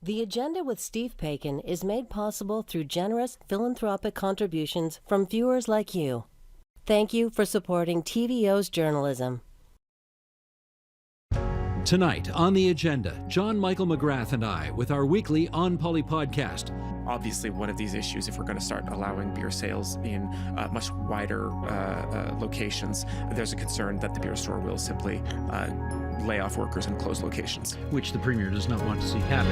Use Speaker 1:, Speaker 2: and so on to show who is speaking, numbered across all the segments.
Speaker 1: The Agenda with Steve Paikin is made possible through generous philanthropic contributions from viewers like you. Thank you for supporting TVO's journalism.
Speaker 2: Tonight on the agenda, John Michael McGrath and I with our weekly onpoli podcast.
Speaker 3: Obviously, one of these issues, if we're going to start allowing beer sales in much wider locations, there's a concern that the beer store will simply lay off workers and close locations.
Speaker 2: Which the Premier does not want to see happen.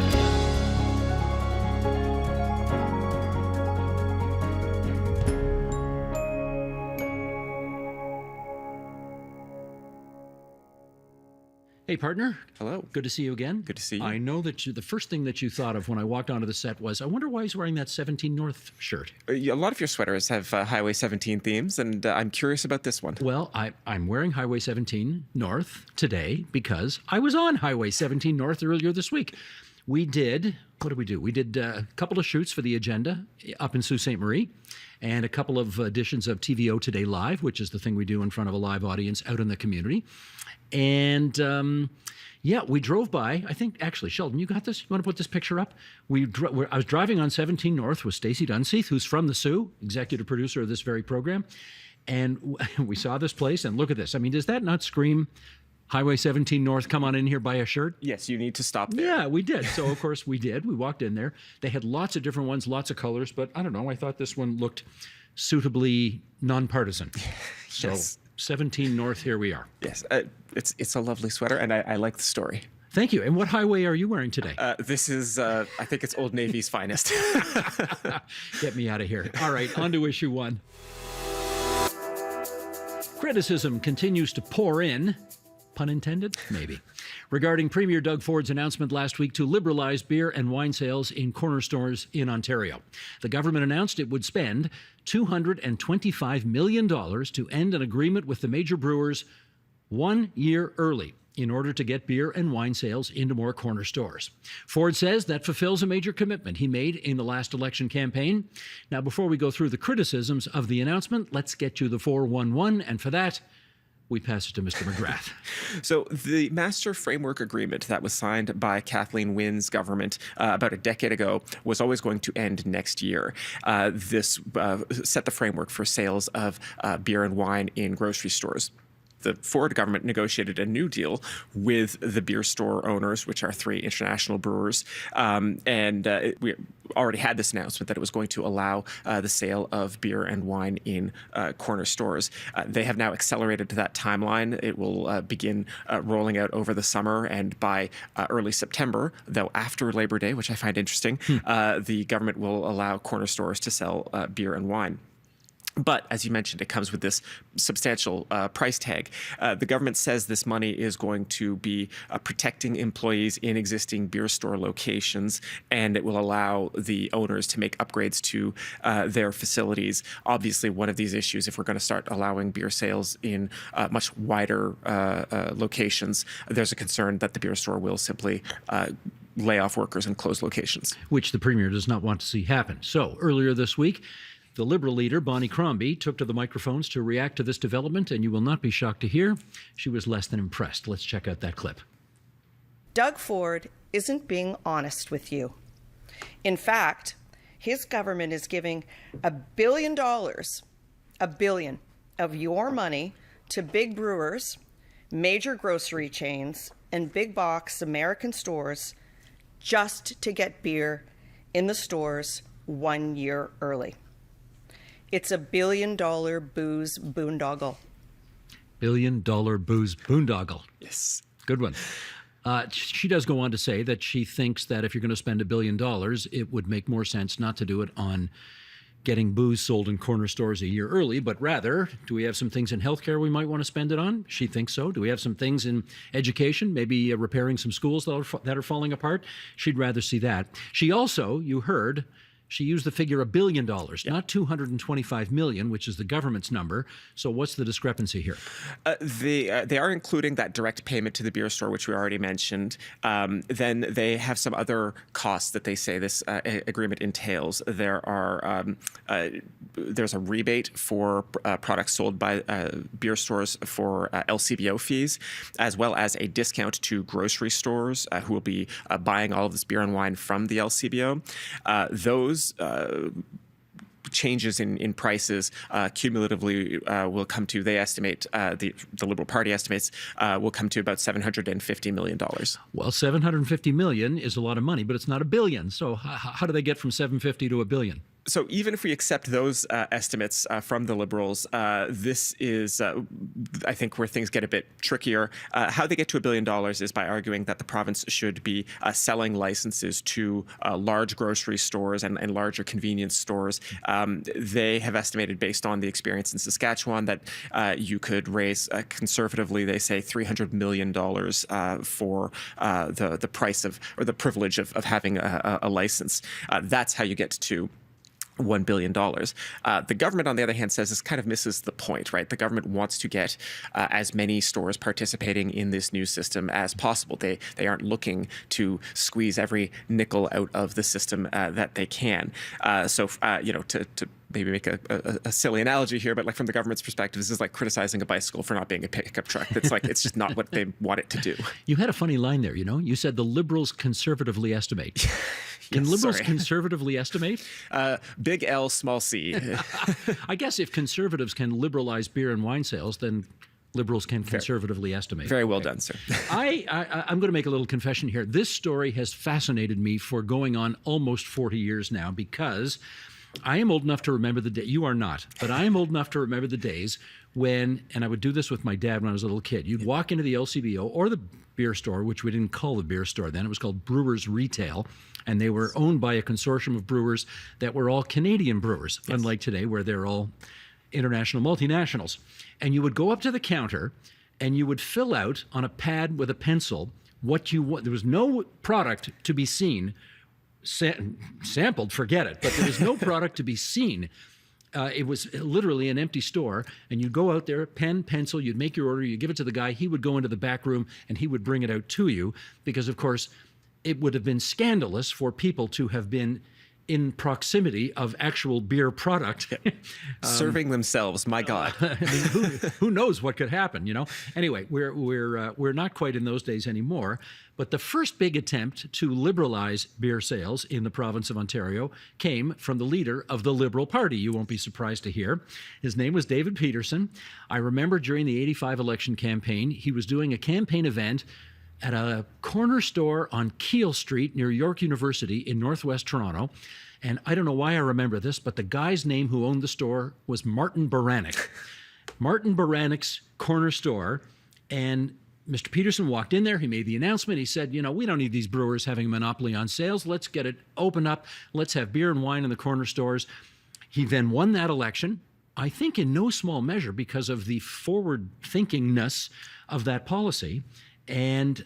Speaker 2: Hey, partner.
Speaker 3: Hello.
Speaker 2: Good to see you again.
Speaker 3: Good to see you.
Speaker 2: I know that the first thing that you thought of when I walked onto the set was, I wonder why he's wearing that 17 North shirt.
Speaker 3: A lot of your sweaters have Highway 17 themes, and I'm curious about this one.
Speaker 2: Well, I'm wearing Highway 17 North today because I was on Highway 17 North earlier this week. We did, what did we do? We did a couple of shoots for the Agenda up in Sault Ste. Marie and a couple of editions of TVO Today Live, which is the thing we do in front of a live audience out in the community. And yeah, we drove by. I think, actually, Sheldon, you got this? You want to put this picture up? I was driving on 17 North with Stacey Dunseith, who's from the Sioux, executive producer of this very program. And we saw this place, and look at this. I mean, does that not scream Highway 17 North, come on in here, buy a shirt?
Speaker 3: Yes, you need to stop there.
Speaker 2: Yeah, we did. So, of course, we did. We walked in there. They had lots of different ones, lots of colors, but I don't know. I thought this one looked suitably nonpartisan. So,
Speaker 3: Yes.
Speaker 2: 17 North, here we are.
Speaker 3: Yes, it's a lovely sweater, and I like the story.
Speaker 2: Thank you. And what highway are you wearing today?
Speaker 3: This is, I think it's Old Navy's finest.
Speaker 2: Get me out of here. All right, on to issue one. Criticism continues to pour in. Pun intended? Maybe. Regarding Premier Doug Ford's announcement last week to liberalize beer and wine sales in corner stores in Ontario. The government announced it would spend $225 million to end an agreement with the major brewers 1 year early in order to get beer and wine sales into more corner stores. Ford says that fulfills a major commitment he made in the last election campaign. Now, before we go through the criticisms of the announcement, let's get you the 411, and for that, we pass it to Mr. McGrath.
Speaker 3: So the Master Framework Agreement that was signed by Kathleen Wynne's government about a decade ago was always going to end next year. This set the framework for sales of beer and wine in grocery stores. The Ford government negotiated a new deal with the beer store owners, which are three international brewers. We already had this announcement that it was going to allow the sale of beer and wine in corner stores. They have now accelerated to that timeline. It will begin rolling out over the summer, and by early September, though after Labor Day, which I find interesting, the government will allow corner stores to sell beer and wine. But as you mentioned, it comes with this substantial price tag. The government says this money is going to be protecting employees in existing beer store locations, and it will allow the owners to make upgrades to their facilities. Obviously, one of these issues, if we're going to start allowing beer sales in much wider locations, there's a concern that the beer store will simply lay off workers and close locations.
Speaker 2: Which the Premier does not want to see happen. So earlier this week, the Liberal leader, Bonnie Crombie, took to the microphones to react to this development, and you will not be shocked to hear she was less than impressed. Let's check out that clip.
Speaker 4: Doug Ford isn't being honest with you. In fact, his government is giving $1 billion, $1 billion of your money to big brewers, major grocery chains, and big box American stores just to get beer in the stores 1 year early. It's $1 billion booze boondoggle.
Speaker 2: $1 billion booze boondoggle.
Speaker 3: Yes.
Speaker 2: Good one. She does go on to say that she thinks that if you're going to spend $1 billion, it would make more sense not to do it on getting booze sold in corner stores a year early, but rather, do we have some things in healthcare we might want to spend it on? She thinks so. Do we have some things in education, maybe repairing some schools that are falling apart? She'd rather see that. She also, you heard, She used the figure $1 billion, not $225 million, which is the government's number. So what's the discrepancy here?
Speaker 3: They are including that direct payment to the beer store, which we already mentioned. Then they have some other costs that they say this agreement entails. There's a rebate for products sold by beer stores for LCBO fees, as well as a discount to grocery stores who will be buying all of this beer and wine from the LCBO. Those changes in prices cumulatively will come to, they estimate, the Liberal Party estimates, will come to about $750 million.
Speaker 2: Well, $750 million is a lot of money, but it's not $1 billion. So how do they get from 750 to $1 billion?
Speaker 3: So even if we accept those estimates from the Liberals, this is, I think, where things get a bit trickier. How they get to $1 billion is by arguing that the province should be selling licenses to large grocery stores and larger convenience stores. They have estimated, based on the experience in Saskatchewan, that you could raise conservatively, they say, $300 million for the price of, or the privilege of having a license. That's how you get to $1 billion. The government, on the other hand, says this kind of misses the point, right? The government wants to get as many stores participating in this new system as possible. They aren't looking to squeeze every nickel out of the system that they can. To maybe make a silly analogy here, but like from the government's perspective, this is like criticizing a bicycle for not being a pickup truck. It's like, it's just not what they want it to do.
Speaker 2: You had a funny line there, You said the Liberals conservatively estimate. Can Liberals conservatively estimate?
Speaker 3: Big L, small c.
Speaker 2: I guess if conservatives can liberalize beer and wine sales, then Liberals can conservatively estimate.
Speaker 3: Very well done, sir.
Speaker 2: I'm going to make a little confession here. This story has fascinated me for going on almost 40 years now, because I am old enough to remember the day. You are not, but I am old enough to remember the days when, and I would do this with my dad when I was a little kid, you'd walk into the LCBO or the beer store, which we didn't call the beer store then. It was called Brewers Retail, and they were owned by a consortium of brewers that were all Canadian brewers, unlike today where they're all international multinationals. And you would go up to the counter and you would fill out on a pad with a pencil what you want. There was no product to be seen. Sampled, forget it. But there was no product to be seen. It was literally an empty store, and you'd go out there, pen, pencil, you'd make your order, you give it to the guy, he would go into the back room, and he would bring it out to you, because, of course, it would have been scandalous for people to have been in proximity of actual beer product.
Speaker 3: Serving themselves, my God.
Speaker 2: I mean, who knows what could happen, Anyway, we're not quite in those days anymore. But the first big attempt to liberalize beer sales in the province of Ontario came from the leader of the Liberal Party. You won't be surprised to hear. His name was David Peterson. I remember during the 85 election campaign, he was doing a campaign event at a corner store on Keele Street near York University in northwest Toronto. And I don't know why I remember this, but the guy's name who owned the store was Martin Baranek. Martin Baranek's corner store. And Mr. Peterson walked in there. He made the announcement. He said, we don't need these brewers having a monopoly on sales. Let's get it open up. Let's have beer and wine in the corner stores. He then won that election, I think in no small measure because of the forward-thinkingness of that policy. And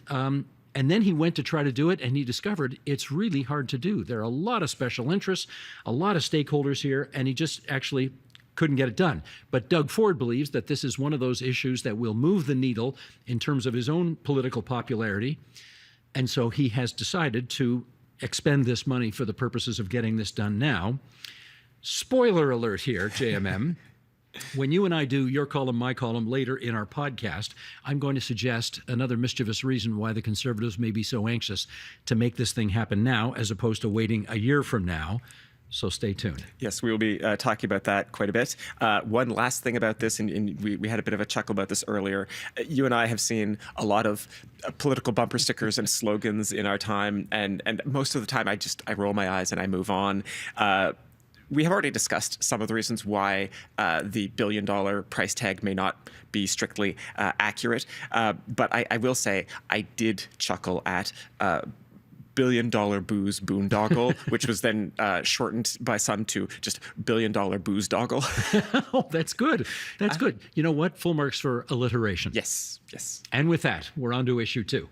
Speaker 2: then he went to try to do it, and he discovered it's really hard to do. There are a lot of special interests, a lot of stakeholders here, and he just actually couldn't get it done. But Doug Ford believes that this is one of those issues that will move the needle in terms of his own political popularity. And so he has decided to expend this money for the purposes of getting this done now. Spoiler alert here, JMM. When you and I do your column, my column later in our podcast, I'm going to suggest another mischievous reason why the Conservatives may be so anxious to make this thing happen now as opposed to waiting a year from now. So stay tuned.
Speaker 3: Yes, we will be talking about that quite a bit. One last thing about this, and we had a bit of a chuckle about this earlier. You and I have seen a lot of political bumper stickers and slogans in our time, and most of the time I roll my eyes and I move on. We have already discussed some of the reasons why the $1 billion price tag may not be strictly accurate. But I will say I did chuckle at $1 billion booze boondoggle, which was then shortened by some to just $1 billion booze doggle.
Speaker 2: Oh, that's good. That's good. You know what? Full marks for alliteration.
Speaker 3: Yes, yes.
Speaker 2: And with that, we're on to issue 2.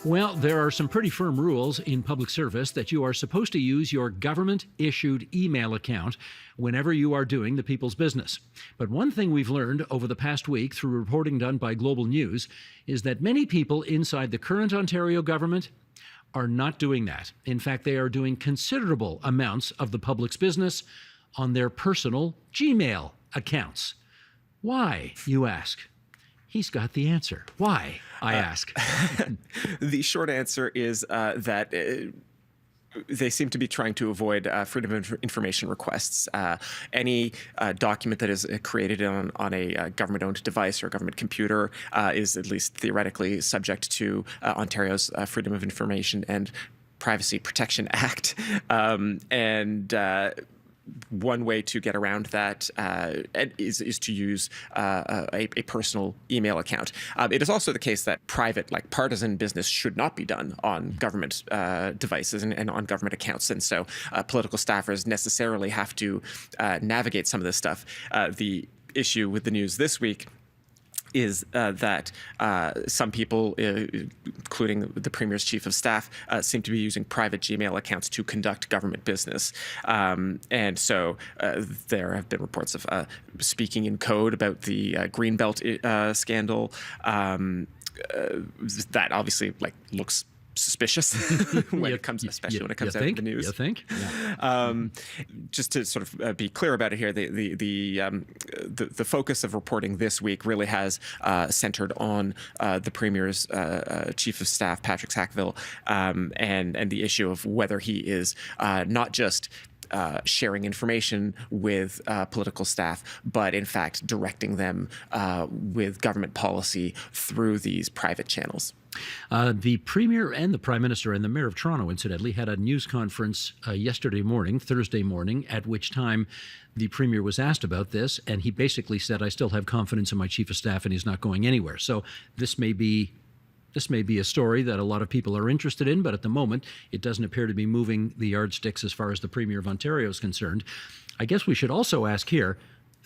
Speaker 2: Well, there are some pretty firm rules in public service that you are supposed to use your government-issued email account whenever you are doing the people's business. But one thing we've learned over the past week through reporting done by Global News is that many people inside the current Ontario government are not doing that. In fact, they are doing considerable amounts of the public's business on their personal Gmail accounts. Why, you ask? He's got the answer. Why, I ask?
Speaker 3: The short answer is that they seem to be trying to avoid freedom of information requests. Any document that is created on a government-owned device or a government computer is at least theoretically subject to Ontario's Freedom of Information and Privacy Protection Act. One way to get around that is to use a personal email account. It is also the case that private, like partisan business should not be done on government devices and on government accounts. And so political staffers necessarily have to navigate some of this stuff. The issue with the news this week is that some people, including the Premier's Chief of Staff, seem to be using private Gmail accounts to conduct government business. And so there have been reports of speaking in code about the Greenbelt scandal. That obviously looks suspicious when it comes, especially when it comes out in the news.
Speaker 2: You think?
Speaker 3: Just to sort of be clear about it here, the focus of reporting this week really has centered on the Premier's Chief of Staff, Patrick Sackville, and the issue of whether he is not just sharing information with political staff, but in fact directing them with government policy through these private channels.
Speaker 2: The Premier and the Prime Minister and the Mayor of Toronto, incidentally, had a news conference Thursday morning, at which time the Premier was asked about this, and he basically said, I still have confidence in my Chief of Staff and he's not going anywhere. So this may be a story that a lot of people are interested in, but at the moment, it doesn't appear to be moving the yardsticks as far as the Premier of Ontario is concerned. I guess we should also ask here,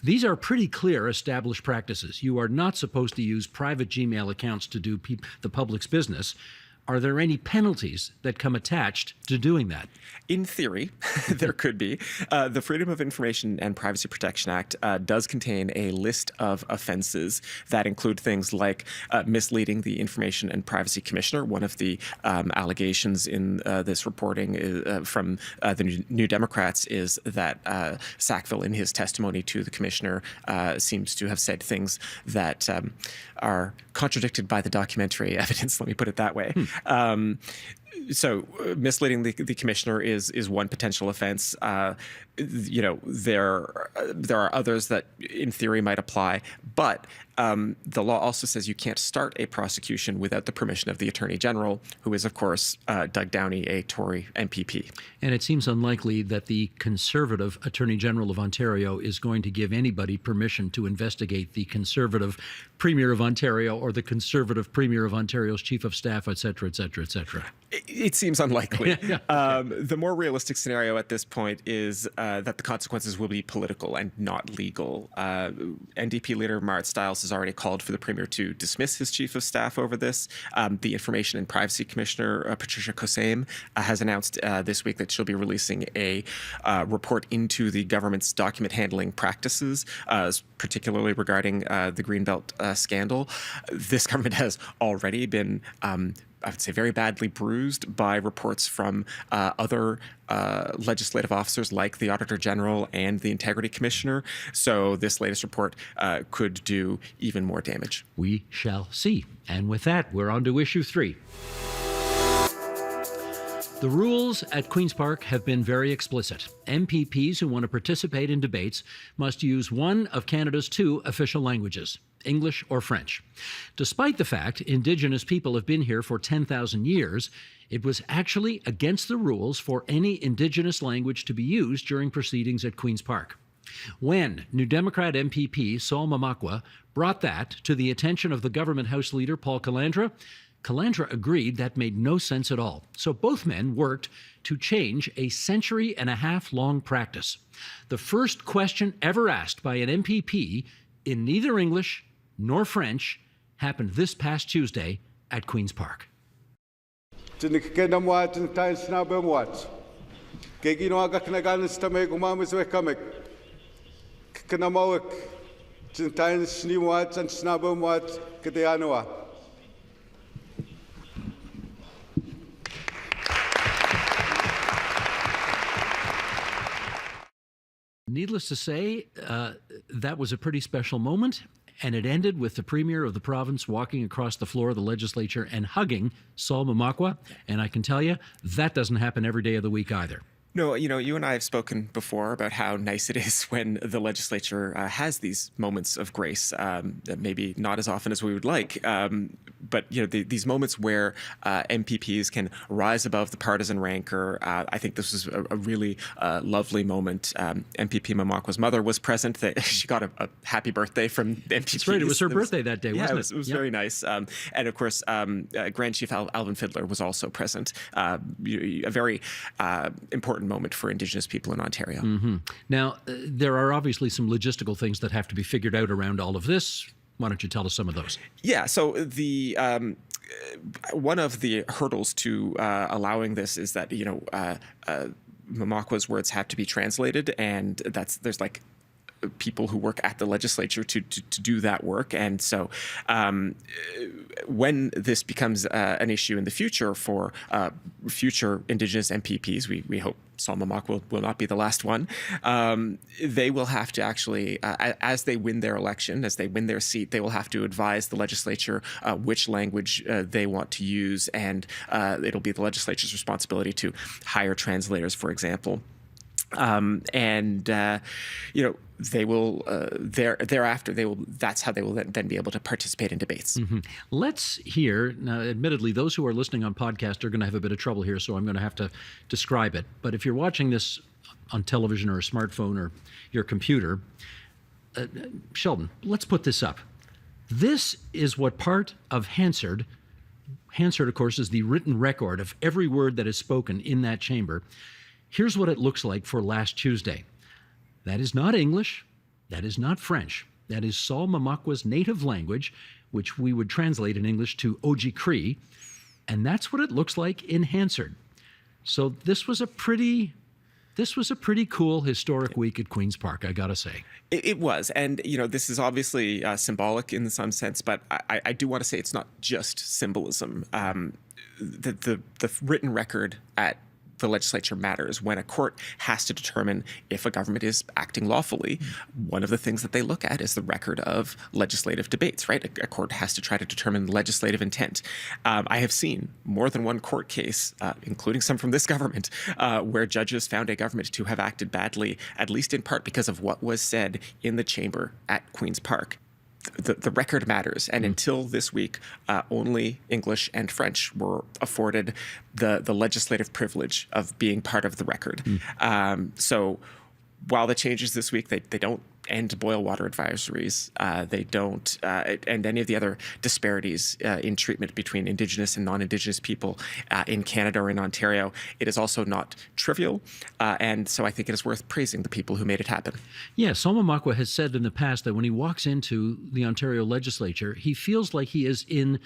Speaker 2: these are pretty clear established practices. You are not supposed to use private Gmail accounts to do the public's business. Are there any penalties that come attached to doing that?
Speaker 3: In theory, there could be. The Freedom of Information and Privacy Protection Act does contain a list of offenses that include things like misleading the Information and Privacy Commissioner. One of the allegations in this reporting from the New Democrats is that Sackville, in his testimony to the Commissioner, seems to have said things that are contradicted by the documentary evidence, let me put it that way. So misleading the commissioner is one potential offense. There are others that in theory might apply, but the law also says you can't start a prosecution without the permission of the Attorney General, who is, of course, Doug Downey, a Tory MPP.
Speaker 2: And it seems unlikely that the Conservative Attorney General of Ontario is going to give anybody permission to investigate the Conservative Premier of Ontario or the Conservative Premier of Ontario's Chief of Staff, et cetera, et cetera, et cetera.
Speaker 3: It seems unlikely.
Speaker 2: Yeah.
Speaker 3: The more realistic scenario at this point is that the consequences will be political and not legal. NDP leader Marit Stiles has already called for the Premier to dismiss his Chief of Staff over this. The Information and Privacy Commissioner, Patricia Kosame, has announced this week that she'll be releasing a report into the government's document handling practices, particularly regarding the Greenbelt scandal. This government has already been I would say very badly bruised by reports from other legislative officers like the Auditor General and the Integrity Commissioner. So this latest report could do even more damage.
Speaker 2: We shall see. And with that, we're on to issue 3. The rules at Queen's Park have been very explicit. MPPs who want to participate in debates must use one of Canada's 2 official languages, English or French. Despite the fact Indigenous people have been here for 10,000 years, it was actually against the rules for any Indigenous language to be used during proceedings at Queen's Park. When New Democrat MPP Saul Mamakwa brought that to the attention of the government House Leader Paul Calandra agreed that made no sense at all. So both men worked to change a century-and-a-half-long practice. The first question ever asked by an MPP in neither English nor French happened this past Tuesday at Queen's Park.
Speaker 5: Tinikkenamwat and Times Nabamwat. Geginoaga Knaganis Tamek Umamas Wekamek. Kanamawak. Times Sniwat and Snabamwat Kadeanoa.
Speaker 2: Needless to say, that was a pretty special moment, and it ended with the Premier of the province walking across the floor of the legislature and hugging Saul Mamakwa, and I can tell you, that doesn't happen every day of the week either.
Speaker 3: No, you and I have spoken before about how nice it is when the legislature has these moments of grace. Maybe not as often as we would like, but these moments where MPPs can rise above the partisan rancor. I think this was a really lovely moment. MPP Mamakwa's mother was present. She got a happy birthday from MPPs.
Speaker 2: That's right. It was her birthday that day, wasn't it?
Speaker 3: It was very nice. And of course, Grand Chief Alvin Fiddler was also present. A very important moment for Indigenous people in Ontario.
Speaker 2: Mm-hmm. Now, there are obviously some logistical things that have to be figured out around all of this. Why don't you tell us some of those? Yeah, so the one of the hurdles to allowing this is that, Mamakwa's words have to be translated, and there's like people who work at the legislature to do that work. And so when this becomes an issue in the future for future Indigenous MPPs, we hope Saul Mamakwa will not be the last one, they will have to actually, as they win their election, as they win their seat, they will have to advise the legislature which language they want to use, and it'll be the legislature's responsibility to hire translators, for example. They will thereafter. That's how they will then be able to participate in debates. Mm-hmm. Let's hear now. Admittedly, those who are listening on podcast are going to have a bit of trouble here, so I'm going to have to describe it. But if you're watching this on television or a smartphone or your computer, Sheldon, let's put this up. This is what part of Hansard. Hansard, of course, is the written record of every word that is spoken in that chamber. Here's what it looks like for last Tuesday. That is not English. That is not French. That is Saul Mamakwa's native language, which we would translate in English to Oji Cree. And that's what it looks like in Hansard. So this was a pretty cool historic week at Queen's Park, I gotta say.
Speaker 3: It was. And, this is obviously symbolic in some sense, but I do want to say it's not just symbolism. The written record at the legislature matters. When a court has to determine if a government is acting lawfully, one of the things that they look at is the record of legislative debates, right? A court has to try to determine legislative intent. I have seen more than one court case, including some from this government, where judges found a government to have acted badly, at least in part because of what was said in the chamber at Queen's Park. The record matters, and until this week, only English and French were afforded the legislative privilege of being part of the record. So while the changes this week, they don't end boil water advisories, they don't end any of the other disparities in treatment between Indigenous and non-Indigenous people in Canada or in Ontario, it is also not trivial, and so I think it is worth praising the people who made it happen.
Speaker 2: Yeah, Saul Mamakwa has said in the past that when he walks into the Ontario legislature, he feels like he is in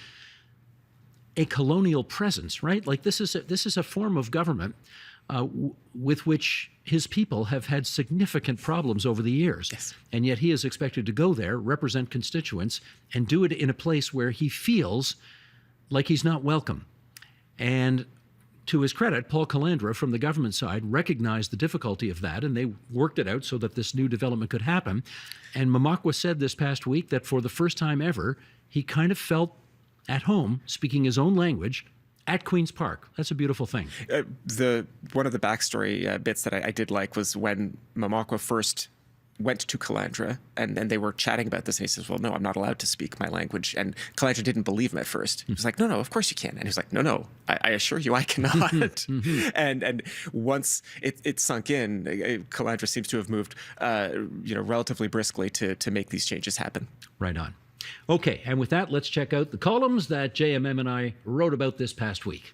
Speaker 2: a colonial presence, right? Like this is a form of government with which his people have had significant problems over the years.
Speaker 3: Yes.
Speaker 2: And yet he is expected to go there, represent constituents, and do it in a place where he feels like he's not welcome. And to his credit, Paul Calandra from the government side recognized the difficulty of that, and they worked it out so that this new development could happen. And Mamakwa said this past week that for the first time ever, he kind of felt at home, speaking his own language, at Queen's Park. That's a beautiful thing.
Speaker 3: One of the backstory bits that I did like was when Mamakwa first went to Calandra, and they were chatting about this, and he says, well, no, I'm not allowed to speak my language. And Calandra didn't believe him at first. He was like, no, of course you can. And he was like, no, I assure you I cannot. And once it sunk in, Calandra seems to have moved relatively briskly to make these changes happen.
Speaker 2: Right on. Okay, and with that, let's check out the columns that JMM and I wrote about this past week.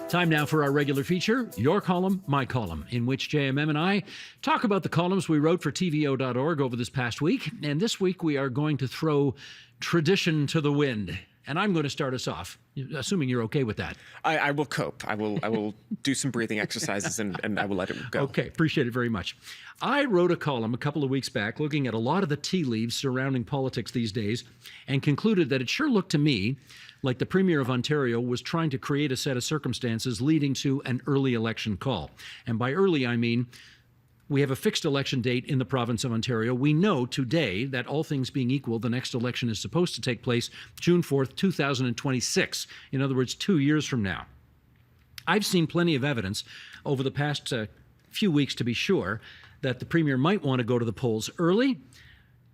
Speaker 2: Time now for our regular feature, Your Column, My Column, in which JMM and I talk about the columns we wrote for TVO.org over this past week. And this week we are going to throw tradition to the wind. And I'm going to start us off, assuming you're okay with that.
Speaker 3: I will cope. I will do some breathing exercises and I will let it go.
Speaker 2: Okay, appreciate it very much. I wrote a column a couple of weeks back looking at a lot of the tea leaves surrounding politics these days and concluded that it sure looked to me like the Premier of Ontario was trying to create a set of circumstances leading to an early election call. And by early, I mean we have a fixed election date in the province of Ontario. We know today that all things being equal, the next election is supposed to take place June 4th, 2026. In other words, 2 years from now. I've seen plenty of evidence over the past few weeks, to be sure, that the Premier might want to go to the polls early.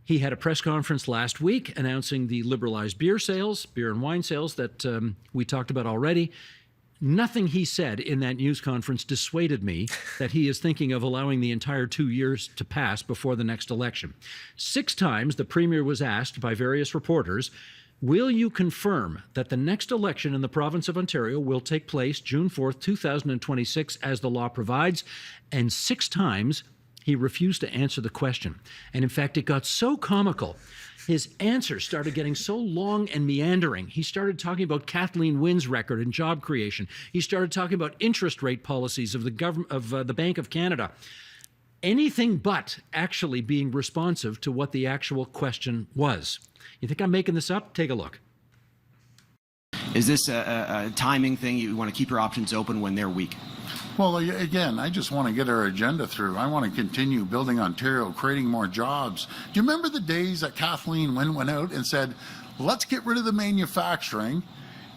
Speaker 2: He had a press conference last week announcing the liberalized beer and wine sales that we talked about already. Nothing he said in that news conference dissuaded me that he is thinking of allowing the entire 2 years to pass before the next election. 6 times the Premier was asked by various reporters, will you confirm that the next election in the province of Ontario will take place June 4th, 2026, as the law provides? And 6 times he refused to answer the question. And in fact, it got so comical. His answers started getting so long and meandering. He started talking about Kathleen Wynne's record in job creation. He started talking about interest rate policies of the government of the Bank of Canada. Anything but actually being responsive to what the actual question was. You think I'm making this up? Take a look.
Speaker 6: Is this a timing thing? You want to keep your options open when they're weak?
Speaker 7: Well, again, I just want to get our agenda through. I want to continue building Ontario, creating more jobs. Do you remember the days that Kathleen Wynne went out and said, let's get rid of the manufacturing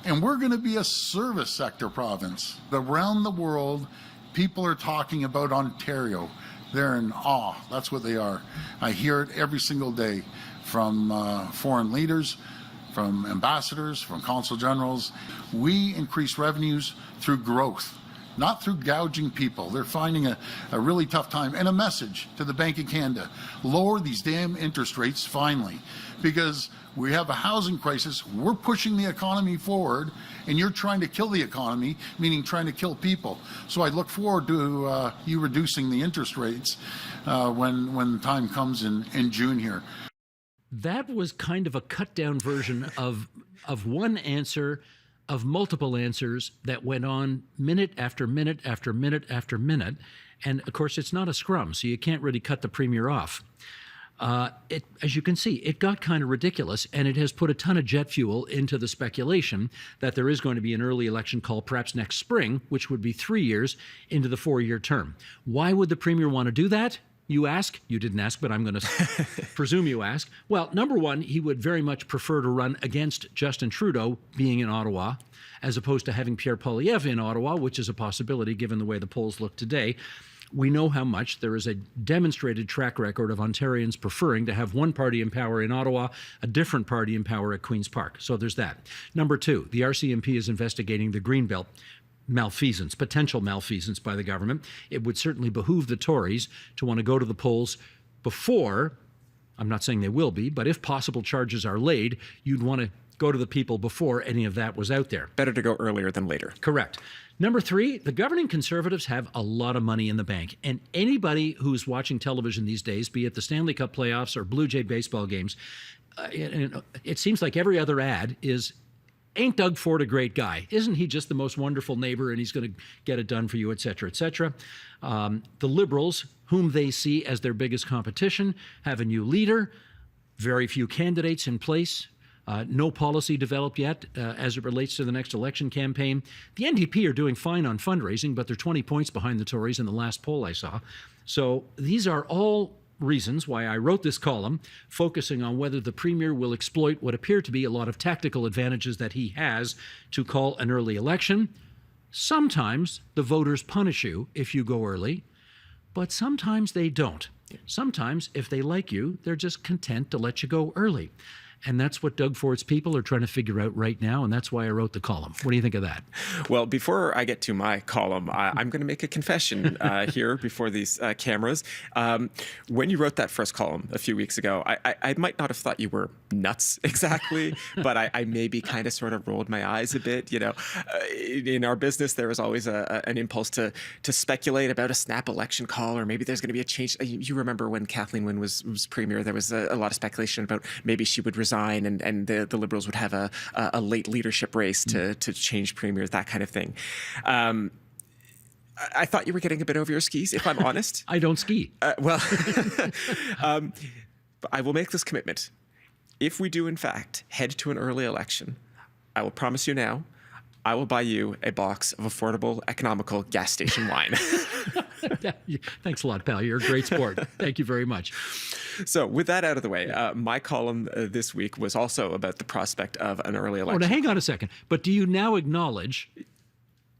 Speaker 7: and we're going to be a service sector province? Around the world, people are talking about Ontario. They're in awe. That's what they are. I hear it every single day from foreign leaders, from ambassadors, from consul generals. We increase revenues through growth, not through gouging people. They're finding a really tough time. And a message to the Bank of Canada, lower these damn interest rates finally, because we have a housing crisis. We're pushing the economy forward, and you're trying to kill the economy, meaning trying to kill people. So I look forward to you reducing the interest rates when the time comes in June here.
Speaker 2: That was kind of a cut down version of one answer of multiple answers that went on minute after minute after minute after minute. And of course, it's not a scrum, so you can't really cut the Premier off. As you can see, it got kind of ridiculous, and it has put a ton of jet fuel into the speculation that there is going to be an early election call perhaps next spring, which would be 3 years into the 4-year term. Why would the Premier want to do that? You ask? You didn't ask, but I'm going to presume you ask. Well, number one, he would very much prefer to run against Justin Trudeau being in Ottawa, as opposed to having Pierre Poilievre in Ottawa, which is a possibility given the way the polls look today. We know how much there is a demonstrated track record of Ontarians preferring to have one party in power in Ottawa, a different party in power at Queen's Park. So there's that. Number two, the RCMP is investigating the Greenbelt malfeasance, potential malfeasance by the government. It would certainly behoove the Tories to want to go to the polls before, I'm not saying they will be, but if possible charges are laid, you'd want to go to the people before any of that was out there.
Speaker 3: Better to go earlier than later.
Speaker 2: Correct. Number three, the governing Conservatives have a lot of money in the bank. And anybody who's watching television these days, be it the Stanley Cup playoffs or Blue Jay baseball games, it seems like every other ad is, ain't Doug Ford a great guy? Isn't he just the most wonderful neighbor and he's going to get it done for you, et cetera, et cetera? The Liberals, whom they see as their biggest competition, have a new leader, very few candidates in place, no policy developed yet as it relates to the next election campaign. The NDP are doing fine on fundraising, but they're 20 points behind the Tories in the last poll I saw. So these are all reasons why I wrote this column, focusing on whether the Premier will exploit what appear to be a lot of tactical advantages that he has to call an early election. Sometimes the voters punish you if you go early, but sometimes they don't. Sometimes, if they like you, they're just content to let you go early. And that's what Doug Ford's people are trying to figure out right now, and that's why I wrote the column. What do you think of that?
Speaker 3: Well, before I get to my column, I'm going to make a confession here before these cameras. When you wrote that first column a few weeks ago, I might not have thought you were nuts exactly, but I maybe kind of sort of rolled my eyes a bit. In our business, there was always an impulse to speculate about a snap election call, or maybe there's going to be a change. You remember when Kathleen Wynne was premier, there was a lot of speculation about maybe she would resign and the Liberals would have a late leadership race to change premiers, that kind of thing. I thought you were getting a bit over your skis, if I'm honest.
Speaker 2: I don't ski.
Speaker 3: But I will make this commitment. If we do, in fact, head to an early election, I will promise you now, I will buy you a box of affordable, economical gas station wine.
Speaker 2: Thanks a lot, pal. You're a great sport. Thank you very much.
Speaker 3: So with that out of the way, my column this week was also about the prospect of an early election.
Speaker 2: Oh, now hang on a second. But do you now acknowledge,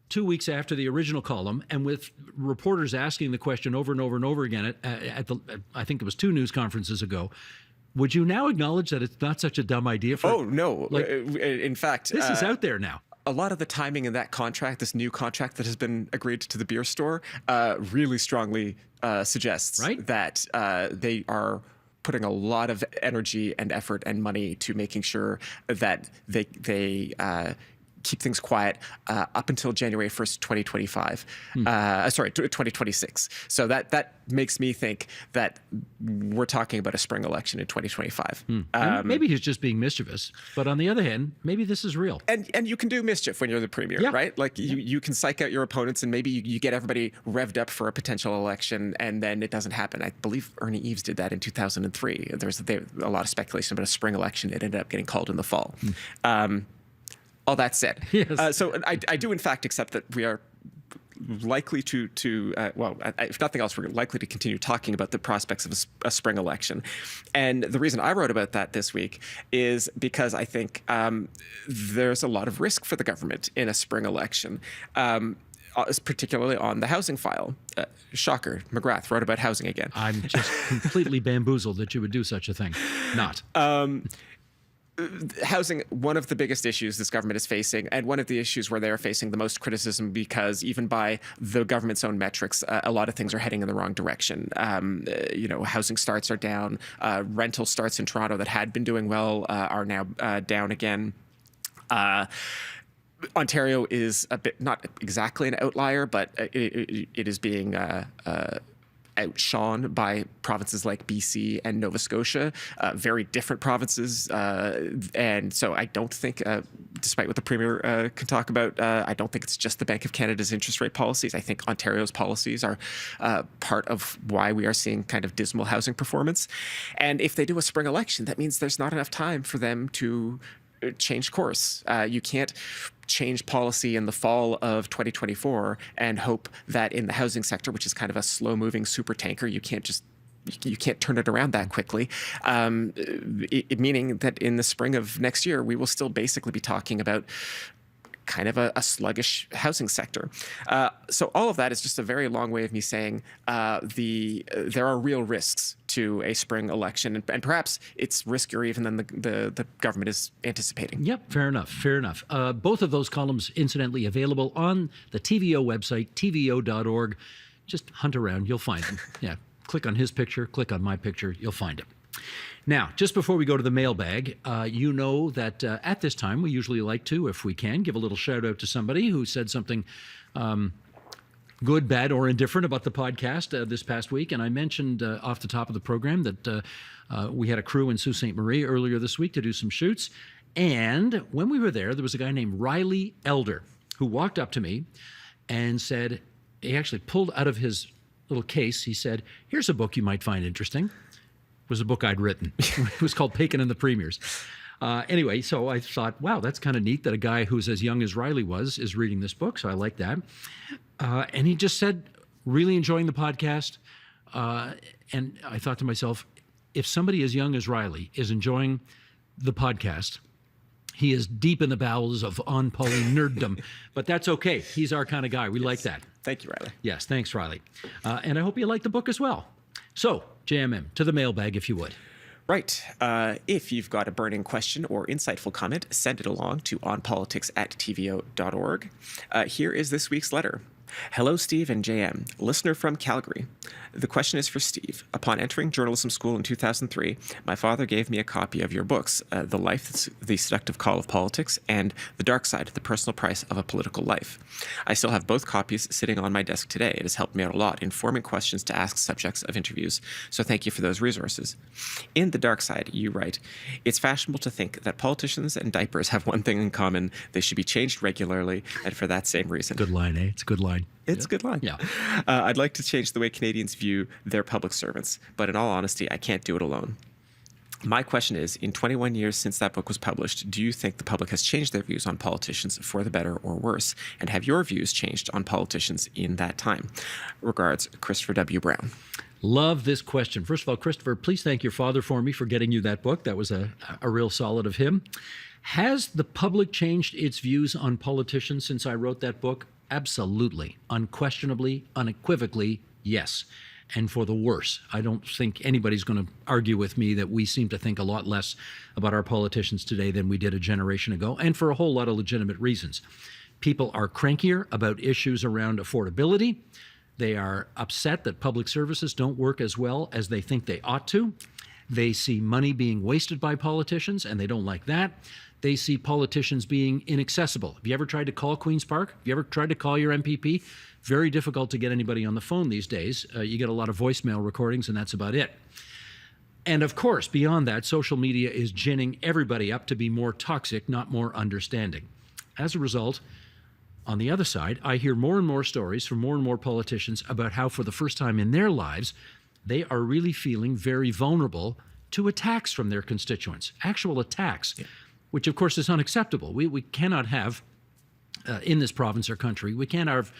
Speaker 2: 2 weeks after the original column, and with reporters asking the question over and over and over again I think it was 2 news conferences ago, would you now acknowledge that it's not such a dumb idea?
Speaker 3: Oh, no. In fact,
Speaker 2: this is out there now.
Speaker 3: A lot of the timing in that contract, this new contract that has been agreed to the beer store, really strongly suggests that they are putting a lot of energy and effort and money to making sure that they keep things quiet up until January 1st, 2025. 2026. So that makes me think that we're talking about a spring election in 2025.
Speaker 2: Maybe he's just being mischievous, but on the other hand, maybe this is real.
Speaker 3: And you can do mischief when you're the premier, right? Like you can psych out your opponents, and maybe you get everybody revved up for a potential election, and then it doesn't happen. I believe Ernie Eves did that in 2003. There was a lot of speculation about a spring election. It ended up getting called in the fall. All that said,
Speaker 2: yes.
Speaker 3: So I do in fact accept that we are likely to if nothing else, we're likely to continue talking about the prospects of a spring election. And the reason I wrote about that this week is because I think there's a lot of risk for the government in a spring election. Particularly on the housing file. Shocker, McGrath wrote about housing again.
Speaker 2: I'm just completely bamboozled that you would do such a thing. Not.
Speaker 3: Housing, one of the biggest issues this government is facing, and one of the issues where they're facing the most criticism, because even by the government's own metrics, a lot of things are heading in the wrong direction. Housing starts are down. Rental starts in Toronto that had been doing well are now down again. Ontario is a bit, not exactly an outlier, but it is being outshone by provinces like BC and Nova Scotia, very different provinces. And so I don't think, despite what the Premier can talk about, I don't think it's just the Bank of Canada's interest rate policies. I think Ontario's policies are part of why we are seeing kind of dismal housing performance. And if they do a spring election, that means there's not enough time for them to change course. You can't change policy in the fall of 2024 and hope that in the housing sector, which is kind of a slow-moving super tanker, you can't turn it around that quickly. Meaning that in the spring of next year, we will still basically be talking about kind of a sluggish housing sector. So all of that is just a very long way of me saying there are real risks to a spring election, and perhaps it's riskier even than the government is anticipating.
Speaker 2: Yep, fair enough. Both of those columns, incidentally, available on the TVO website, tvo.org. Just hunt around, you'll find them. Yeah, click on his picture, click on my picture, you'll find it. Now, just before we go to the mailbag, you know that at this time we usually like to, if we can, give a little shout out to somebody who said something good, bad, or indifferent about the podcast this past week. And I mentioned off the top of the program that we had a crew in Sault Ste. Marie earlier this week to do some shoots. And when we were there was a guy named Riley Elder who walked up to me and said, he actually pulled out of his little case, he said, "Here's a book you might find interesting." It was a book I'd written. It was called Paikin and the Premiers. Anyway, so I thought, wow, that's kind of neat that a guy who's as young as Riley is reading this book. So I like that. And he just said, really enjoying the podcast. And I thought to myself, if somebody as young as Riley is enjoying the podcast, he is deep in the bowels of onpoli nerddom. But that's okay. He's our kind of guy. We like that.
Speaker 3: Thank you, Riley.
Speaker 2: Yes, thanks, Riley. And I hope you like the book as well. So, JMM, to the mailbag, if you would.
Speaker 3: Right. If you've got a burning question or insightful comment, send it along to onpolitics@tvo.org. Here is this week's letter. Hello, Steve and JM. Listener from Calgary. The question is for Steve. Upon entering journalism school in 2003, my father gave me a copy of your books, The Life, The Seductive Call of Politics, and The Dark Side, The Personal Price of a Political Life. I still have both copies sitting on my desk today. It has helped me out a lot in forming questions to ask subjects of interviews, so thank you for those resources. In The Dark Side, you write, it's fashionable to think that politicians and diapers have one thing in common. They should be changed regularly, and for that same reason.
Speaker 2: Good line, eh? It's a good line.
Speaker 3: It's a good line.
Speaker 2: Yeah.
Speaker 3: I'd like to change the way Canadians view their public servants, but in all honesty, I can't do it alone. My question is, in 21 years since that book was published, do you think the public has changed their views on politicians for the better or worse? And have your views changed on politicians in that time? Regards, Christopher W. Brown.
Speaker 2: Love this question. First of all, Christopher, please thank your father for me for getting you that book. That was a real solid of him. Has the public changed its views on politicians since I wrote that book? Absolutely, unquestionably, unequivocally, yes. And for the worse. I don't think anybody's going to argue with me that we seem to think a lot less about our politicians today than we did a generation ago, and for a whole lot of legitimate reasons. People are crankier about issues around affordability. They are upset that public services don't work as well as they think they ought to. They see money being wasted by politicians, and they don't like that. They see politicians being inaccessible. Have you ever tried to call Queen's Park? Have you ever tried to call your MPP? Very difficult to get anybody on the phone these days. You get a lot of voicemail recordings, and that's about it. And of course, beyond that, social media is ginning everybody up to be more toxic, not more understanding. As a result, on the other side, I hear more and more stories from more and more politicians about how, for the first time in their lives, they are really feeling very vulnerable to attacks from their constituents, actual attacks. Yeah. Which, of course, is unacceptable. We cannot have, in this province or country, we can't have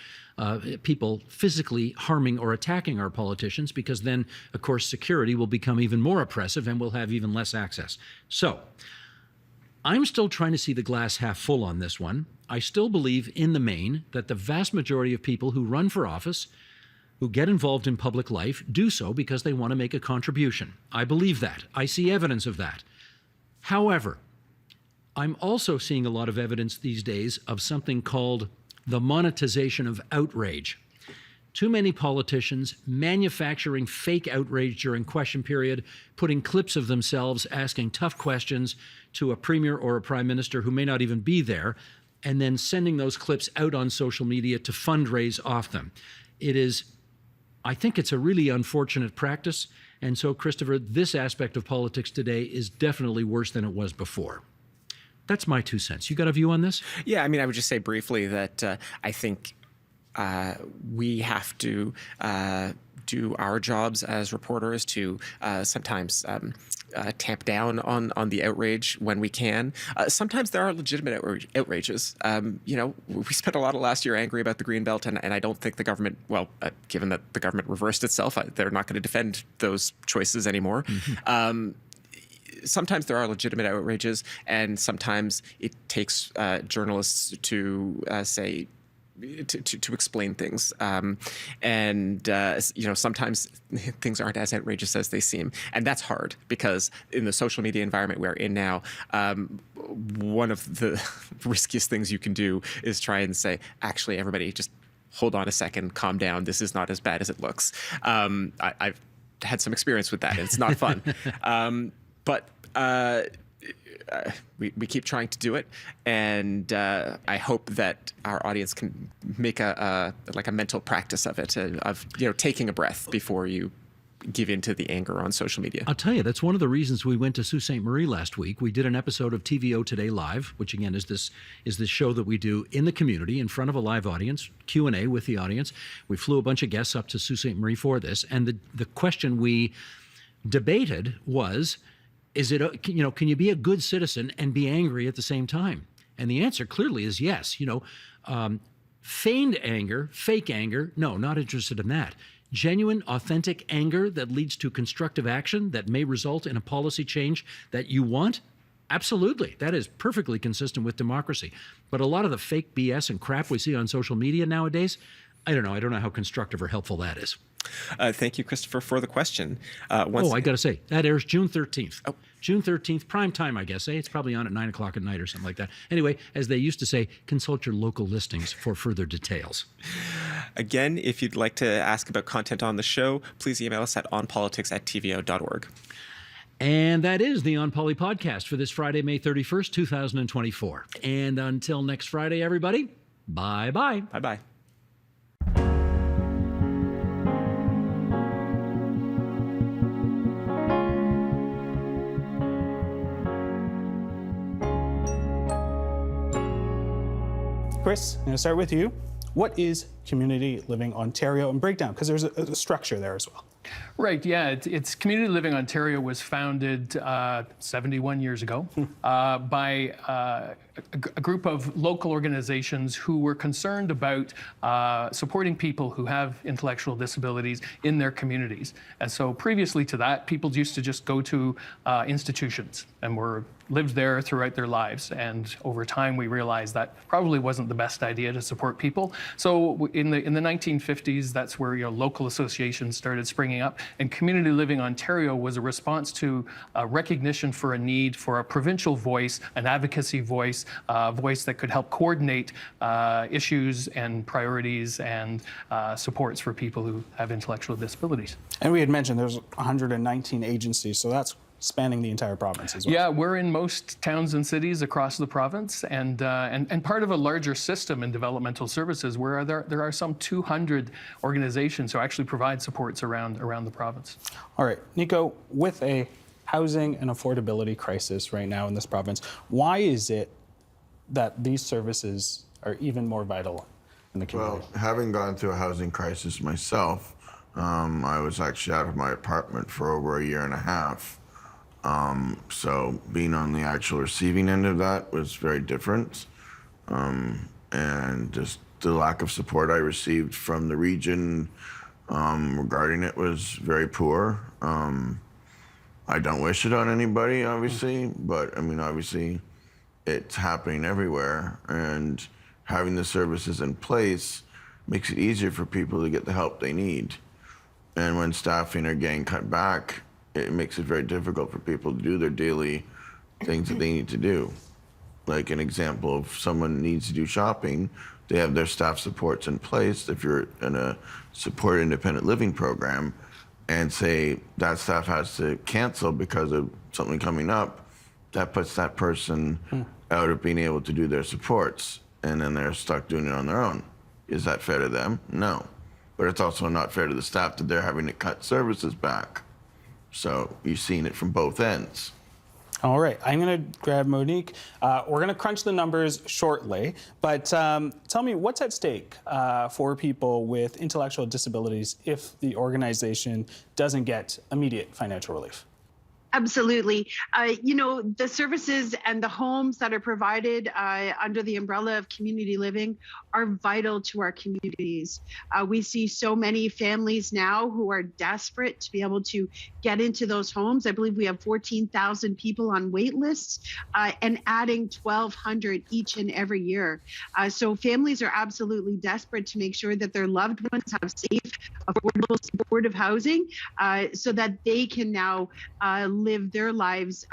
Speaker 2: people physically harming or attacking our politicians, because then, of course, security will become even more oppressive and we'll have even less access. So I'm still trying to see the glass half full on this one. I still believe, in the main, that the vast majority of people who run for office, who get involved in public life, do so because they want to make a contribution. I believe that. I see evidence of that. However, I'm also seeing a lot of evidence these days of something called the monetization of outrage. Too many politicians manufacturing fake outrage during question period, putting clips of themselves asking tough questions to a premier or a prime minister who may not even be there, and then sending those clips out on social media to fundraise off them. I think it's a really unfortunate practice. And so, Christopher, this aspect of politics today is definitely worse than it was before. That's my 2 cents. You got a view on this?
Speaker 3: Yeah, I mean, I would just say briefly that I think we have to do our jobs as reporters to sometimes tamp down on the outrage when we can. Sometimes there are legitimate outrages. We spent a lot of last year angry about the Greenbelt, and I don't think the government, given that the government reversed itself, they're not going to defend those choices anymore. Mm-hmm. Sometimes there are legitimate outrages, and sometimes it takes journalists to say, to explain things. Sometimes things aren't as outrageous as they seem. And that's hard, because in the social media environment we're in now, one of the riskiest things you can do is try and say, actually, everybody just hold on a second, calm down. This is not as bad as it looks. I've had some experience with that. It's not fun. But we keep trying to do it, and I hope that our audience can make a mental practice of it, of taking a breath before you give in to the anger on social media.
Speaker 2: I'll tell you, that's one of the reasons we went to Sault Ste. Marie last week. We did an episode of TVO Today Live, which again is this show that we do in the community in front of a live audience, Q&A with the audience. We flew a bunch of guests up to Sault Ste. Marie for this, and the question we debated was, can you be a good citizen and be angry at the same time? And the answer clearly is yes. Feigned anger, fake anger, no, not interested in that. Genuine, authentic anger that leads to constructive action that may result in a policy change that you want, absolutely. That is perfectly consistent with democracy. But a lot of the fake BS and crap we see on social media nowadays, I don't know how constructive or helpful that is.
Speaker 3: Thank you, Christopher, for the question. I
Speaker 2: got to say, that airs June 13th. Oh. June 13th, prime time, I guess. It's probably on at 9 o'clock at night or something like that. Anyway, as they used to say, consult your local listings for further details.
Speaker 3: Again, if you'd like to ask about content on the show, please email us at onpolitics@tvo.org.
Speaker 2: And that is the On Poly podcast for this Friday, May 31st, 2024. And until next Friday, everybody, bye-bye.
Speaker 3: Bye-bye.
Speaker 8: Chris, I'm going to start with you. What is Community Living Ontario, and breakdown, because there's a structure there as well.
Speaker 9: Right, yeah. It's Community Living Ontario was founded 71 years ago by a group of local organizations who were concerned about supporting people who have intellectual disabilities in their communities. And so previously to that, people used to just go to institutions and lived there throughout their lives. And over time, we realized that probably wasn't the best idea to support people. So in the 1950s, that's where local associations started springing up. And Community Living Ontario was a response to recognition for a need for a provincial voice, an advocacy voice, a voice that could help coordinate issues and priorities and supports for people who have intellectual disabilities.
Speaker 8: And we had mentioned there's 119 agencies, so that's spanning the entire province as well.
Speaker 9: Yeah, we're in most towns and cities across the province, and part of a larger system in developmental services where there are some 200 organizations who actually provide supports around the province.
Speaker 8: All right, Nico, with a housing and affordability crisis right now in this province, why is it that these services are even more vital in the community?
Speaker 10: Well, having gone through a housing crisis myself, I was actually out of my apartment for over a year and a half. So being on the actual receiving end of that was very different. And just the lack of support I received from the region regarding it was very poor. I don't wish it on anybody, obviously, but I mean, obviously it's happening everywhere, and having the services in place makes it easier for people to get the help they need. And when staffing are getting cut back, it makes it very difficult for people to do their daily things that they need to do. Like an example, if someone needs to do shopping, they have their staff supports in place. If you're in a supported independent living program and say that staff has to cancel because of something coming up, that puts that person out of being able to do their supports, and then they're stuck doing it on their own. Is that fair to them? No. But it's also not fair to the staff that they're having to cut services back. So you've seen it from both ends.
Speaker 8: All right, I'm going to grab Monique. We're going to crunch the numbers shortly, but tell me what's at stake for people with intellectual disabilities if the organization doesn't get immediate financial relief?
Speaker 11: Absolutely. The services and the homes that are provided under the umbrella of community living are vital to our communities. We see so many families now who are desperate to be able to get into those homes. I believe we have 14,000 people on wait lists and adding 1,200 each and every year. So families are absolutely desperate to make sure that their loved ones have safe, affordable, supportive housing so that they can now live their lives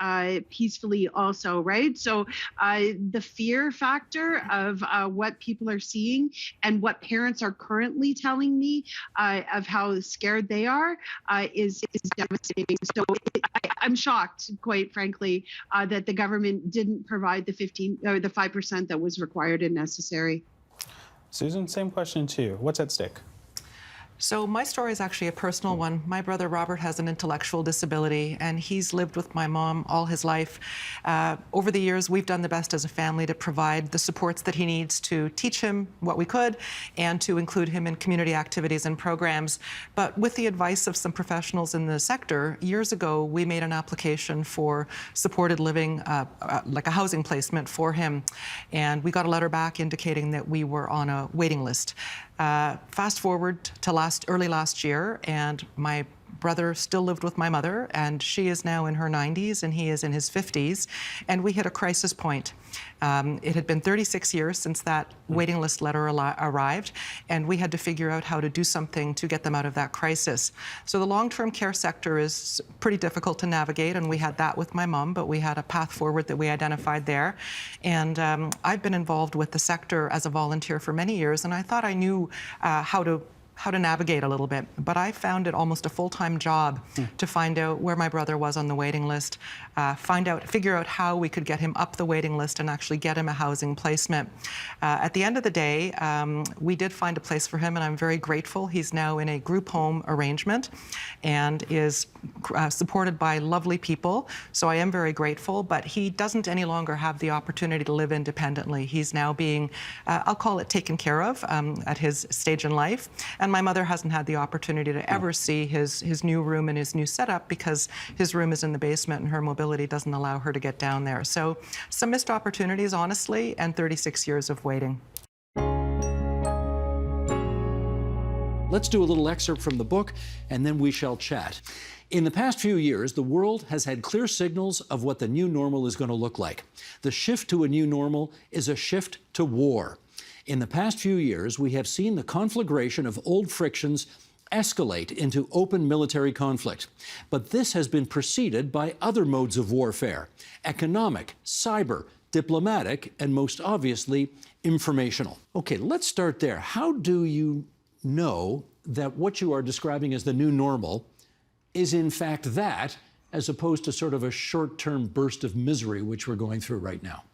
Speaker 11: peacefully also, right? So the fear factor of what people are seeing and what parents are currently telling me of how scared they are is devastating. So I'm shocked, quite frankly, that the government didn't provide the 5% that was required and necessary.
Speaker 8: Susan, same question to you. What's at stake?
Speaker 12: So my story is actually a personal one. My brother Robert has an intellectual disability, and he's lived with my mom all his life. Over the years, we've done the best as a family to provide the supports that he needs to teach him what we could and to include him in community activities and programs. But with the advice of some professionals in the sector, years ago, we made an application for supported living, like a housing placement for him. And we got a letter back indicating that we were on a waiting list. Fast forward to early last year, and my brother still lived with my mother, and she is now in her 90s and he is in his 50s, and we hit a crisis point. It had been 36 years since that waiting list letter arrived, and we had to figure out how to do something to get them out of that crisis. So the long-term care sector is pretty difficult to navigate, and we had that with my mom, but we had a path forward that we identified there. And I've been involved with the sector as a volunteer for many years, and I thought I knew how to navigate a little bit, but I found it almost a full-time job to find out where my brother was on the waiting list, figure out how we could get him up the waiting list and actually get him a housing placement. At the end of the day, we did find a place for him, and I'm very grateful. He's now in a group home arrangement and is supported by lovely people, so I am very grateful, but he doesn't any longer have the opportunity to live independently. He's now being, I'll call it taken care of at his stage in life. And my mother hasn't had the opportunity to ever see his new room and his new setup because his room is in the basement and her mobility doesn't allow her to get down there. So some missed opportunities, honestly, and 36 years of waiting.
Speaker 2: Let's do a little excerpt from the book, and then we shall chat. In the past few years, the world has had clear signals of what the new normal is going to look like. The shift to a new normal is a shift to war. In the past few years, we have seen the conflagration of old frictions escalate into open military conflict. But this has been preceded by other modes of warfare: economic, cyber, diplomatic, and most obviously, informational. Okay, let's start there. How do you know that what you are describing as the new normal is in fact that, as opposed to sort of a short-term burst of misery which we're going through right now?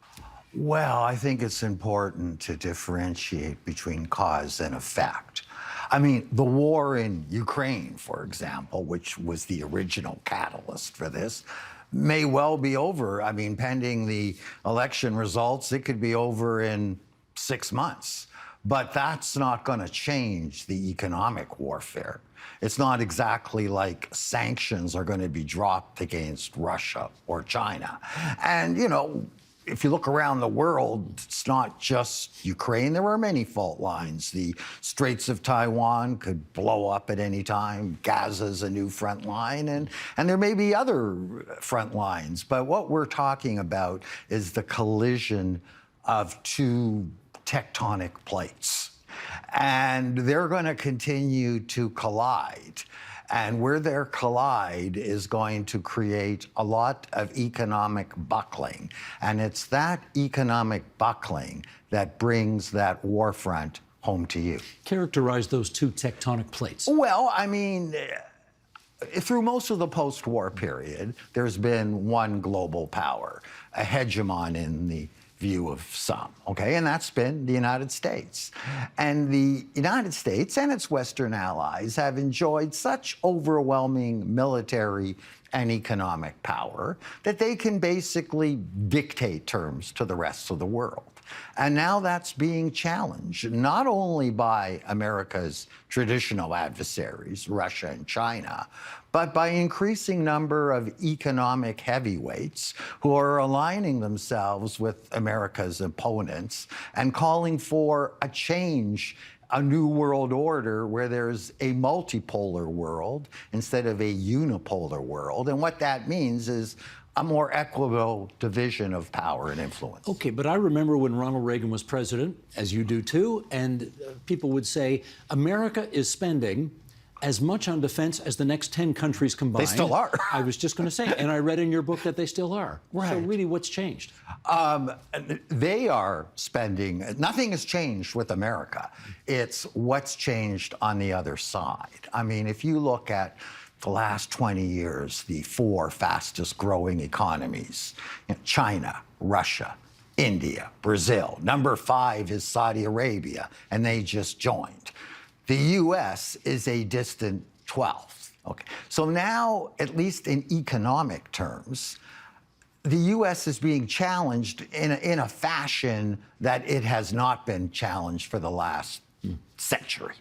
Speaker 13: Well, I think it's important to differentiate between cause and effect. I mean, the war in Ukraine, for example, which was the original catalyst for this, may well be over. I mean, pending the election results, it could be over in 6 months. But that's not going to change the economic warfare. It's not exactly like sanctions are going to be dropped against Russia or China. And, you know, if you look around the world, it's not just Ukraine. There are many fault lines. The Straits of Taiwan could blow up at any time. Gaza's a new front line, and there may be other front lines. But what we're talking about is the collision of two tectonic plates. And they're going to continue to collide. And where they collide is going to create a lot of economic buckling. And it's that economic buckling that brings that war front home to you.
Speaker 2: Characterize those two tectonic plates.
Speaker 13: Well, I mean, through most of the post-war period, there's been one global power, a hegemon in the view of some, okay? And that's been the United States. And the United States and its Western allies have enjoyed such overwhelming military and economic power that they can basically dictate terms to the rest of the world. And now that's being challenged, not only by America's traditional adversaries, Russia and China, but by an increasing number of economic heavyweights who are aligning themselves with America's opponents and calling for a change, a new world order where there's a multipolar world instead of a unipolar world. And what that means is a more equitable division of power and influence.
Speaker 2: Okay, but I remember when Ronald Reagan was president, as you do too, and people would say, America is spending as much on defense as the next 10 countries combined.
Speaker 13: They still are.
Speaker 2: I was just going to say, and I read in your book that they still are.
Speaker 13: Right.
Speaker 2: So really, what's changed?
Speaker 13: They are spending, nothing has changed with America. It's what's changed on the other side. I mean, if you look at the last 20 years, the 4 fastest growing economies, China, Russia, India, Brazil. Number 5 is Saudi Arabia, and they just joined. The US is a distant 12th. Okay. So now, at least in economic terms, the US is being challenged in a fashion that it has not been challenged for the last century.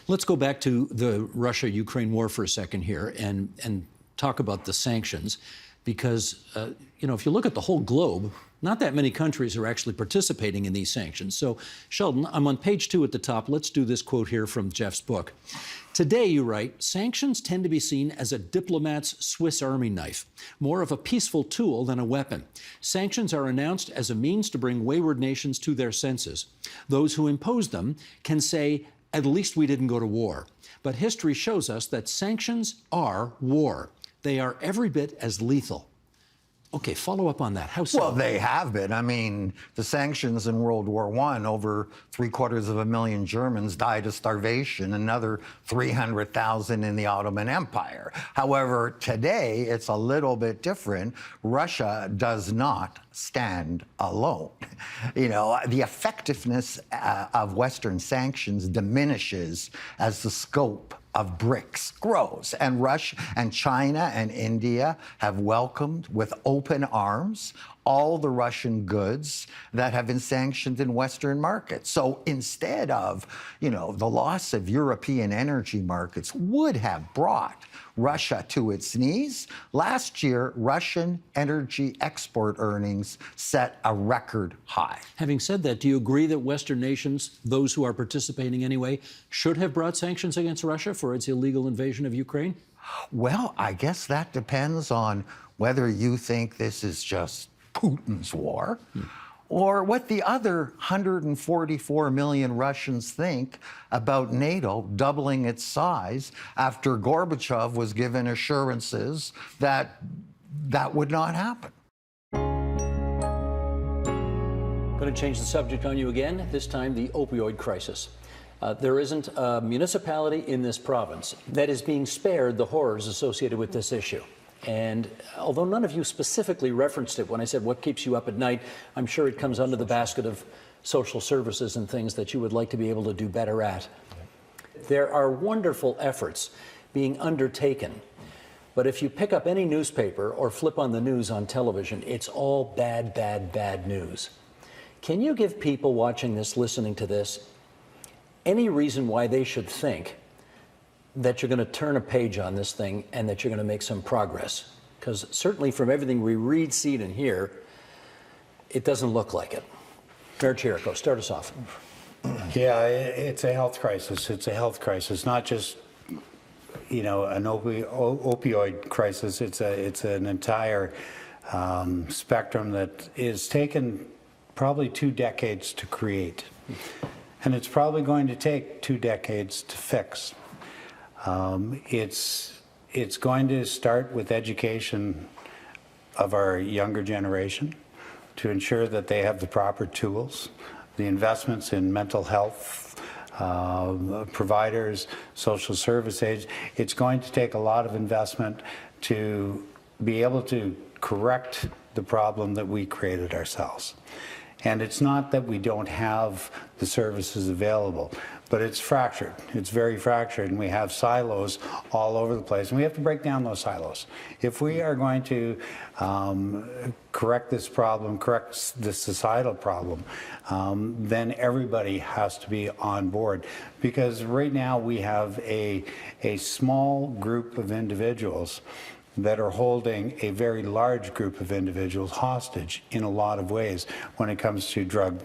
Speaker 2: Let's go back to the Russia-Ukraine war for a second here and talk about the sanctions, because if you look at the whole globe, not that many countries are actually participating in these sanctions. So, Sheldon, I'm on page 2 at the top. Let's do this quote here from Jeff's book. Today, you write, sanctions tend to be seen as a diplomat's Swiss Army knife, more of a peaceful tool than a weapon. Sanctions are announced as a means to bring wayward nations to their senses. Those who impose them can say, at least we didn't go to war. But history shows us that sanctions are war. They are every bit as lethal. Okay, follow up on that. How so?
Speaker 13: Well, they have been. I mean, the sanctions in World War I, over 750,000 Germans died of starvation, another 300,000 in the Ottoman Empire. However, today it's a little bit different. Russia does not stand alone. You know, the effectiveness of Western sanctions diminishes as the scope of BRICS grows. And Russia and China and India have welcomed with open arms all the Russian goods that have been sanctioned in Western markets. So instead of, you know, the loss of European energy markets would have brought Russia to its knees, last year, Russian energy export earnings set a record high.
Speaker 2: Having said that, do you agree that Western nations, those who are participating anyway, should have brought sanctions against Russia for its illegal invasion of Ukraine?
Speaker 13: Well, I guess that depends on whether you think this is just Putin's war, or what the other 144 million Russians think about NATO doubling its size after Gorbachev was given assurances that that would not happen.
Speaker 2: Going to change the subject on you again, this time the opioid crisis. There isn't a municipality in this province that is being spared the horrors associated with this issue. And although none of you specifically referenced it when I said what keeps you up at night, I'm sure it comes under the basket of social services and things that you would like to be able to do better at. There are wonderful efforts being undertaken, but if you pick up any newspaper or flip on the news on television, it's all bad, bad, bad news. Can you give people watching this, listening to this, any reason why they should think that you're going to turn a page on this thing and that you're going to make some progress? Because certainly from everything we read, see, and hear, it doesn't look like it. Mayor Chirico, start us off.
Speaker 14: Yeah, it's a health crisis. It's a health crisis, not just, you know, an opioid crisis. It's an entire spectrum that is taken probably 2 decades to create. And it's probably going to take 2 decades to fix. It's going to start with education of our younger generation to ensure that they have the proper tools, the investments in mental health providers, social service aides. It's going to take a lot of investment to be able to correct the problem that we created ourselves. And it's not that we don't have the services available, but it's fractured. It's very fractured, and we have silos all over the place, and we have to break down those silos. If we are going to correct this problem, correct this societal problem, then everybody has to be on board. Because right now we have a small group of individuals that are holding a very large group of individuals hostage in a lot of ways when it comes to drug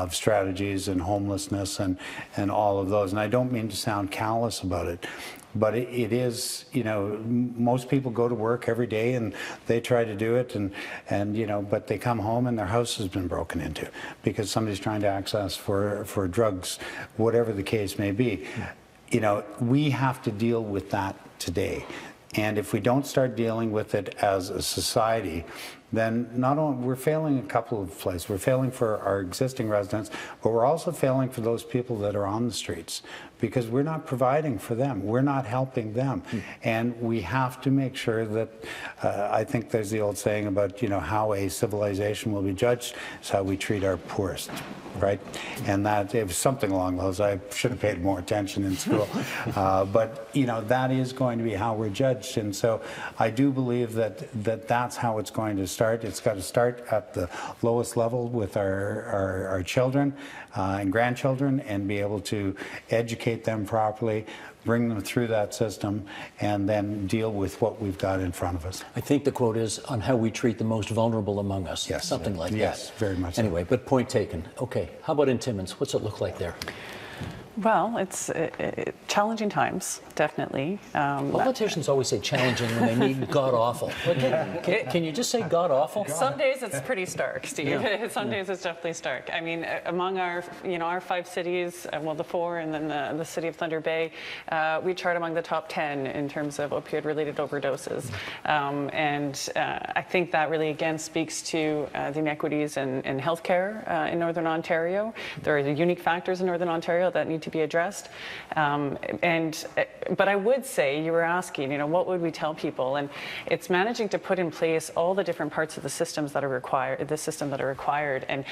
Speaker 14: strategies and homelessness and all of those. And I don't mean to sound callous about it, but it is, you know, most people go to work every day and they try to do it and you know, but they come home and their house has been broken into because somebody's trying to access for drugs, whatever the case may be. You know, we have to deal with that today. And if we don't start dealing with it as a society, then not only we're failing a couple of places. We're failing for our existing residents, but we're also failing for those people that are on the streets because we're not providing for them. We're not helping them. And we have to make sure that, I think there's the old saying about, you know, how a civilization will be judged is how we treat our poorest, right? And that, it was something along those. I should have paid more attention in school. But, you know, that is going to be how we're judged. And so I do believe that that's how it's going to start. It's got to start at the lowest level with our children and grandchildren and be able to educate them properly, bring them through that system, and then deal with what we've got in front of us.
Speaker 2: I think the quote is on how we treat the most vulnerable among us.
Speaker 14: Yes.
Speaker 2: Something like that.
Speaker 14: Yes, very much
Speaker 2: Anyway, but point taken. Okay, how about in Timmins? What's it look like there?
Speaker 15: Well, it's challenging times, definitely.
Speaker 2: Politicians always say challenging when they mean god-awful. Can you just say god-awful?
Speaker 15: Some days it's pretty stark, Steve.
Speaker 2: Yeah.
Speaker 15: Some days it's definitely stark. I mean, among our 5 cities, well, the 4 and then the city of Thunder Bay, we chart among the top 10 in terms of opioid-related overdoses. I think that really, again, speaks to the inequities in healthcare in Northern Ontario. There are unique factors in Northern Ontario that need to be addressed. But I would say, you were asking, what would we tell people? And it's managing to put in place all the different parts of the systems that are required. And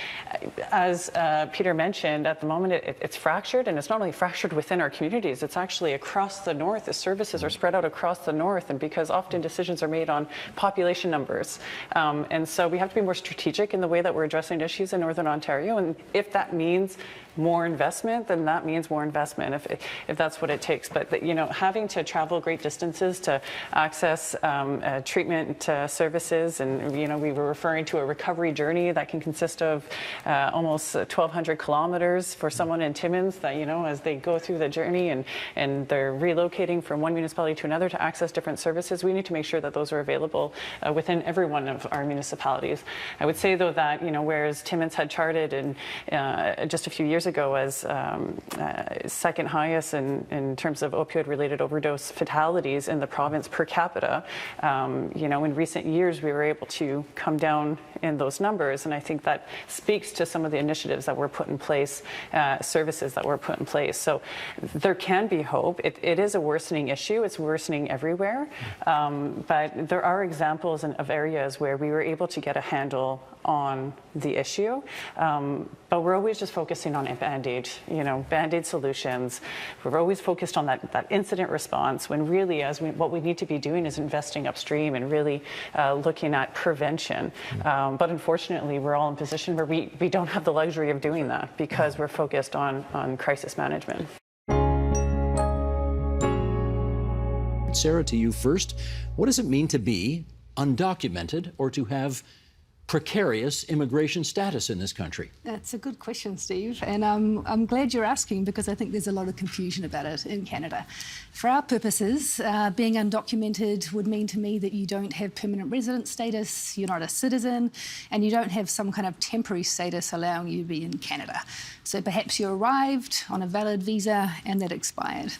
Speaker 15: as Peter mentioned, at the moment it's fractured, and it's not only fractured within our communities, it's actually across the north. The services are spread out across the north, and because often decisions are made on population numbers. And so we have to be more strategic in the way that we're addressing issues in Northern Ontario. And if that means more investment, then that means more investment, if that's what it takes. But having to travel great distances to access treatment services, and we were referring to a recovery journey that can consist of almost 1,200 kilometers for someone in Timmins. That as they go through the journey and they're relocating from one municipality to another to access different services, we need to make sure that those are available within every one of our municipalities. I would say though that whereas Timmins had charted in just a few years ago as second highest in terms of opioid-related overdose fatalities in the province per capita, in recent years we were able to come down in those numbers, and I think that speaks to some of the initiatives that were put in place, services that were put in place. So there can be hope. It is a worsening issue. It's worsening everywhere, but there are examples of areas where we were able to get a handle on the issue, but we're always just focusing on Band-Aid, Band-Aid solutions. We're always focused on that incident response, when really what we need to be doing is investing upstream and really looking at prevention. But unfortunately, we're all in a position where we don't have the luxury of doing that because we're focused on crisis management.
Speaker 2: Sarah, to you first. What does it mean to be undocumented or to have precarious immigration status in this country?
Speaker 16: That's a good question, Steve, and I'm glad you're asking, because I think there's a lot of confusion about it in Canada. For our purposes, being undocumented would mean to me that you don't have permanent resident status, you're not a citizen, and you don't have some kind of temporary status allowing you to be in Canada. So perhaps you arrived on a valid visa and that expired.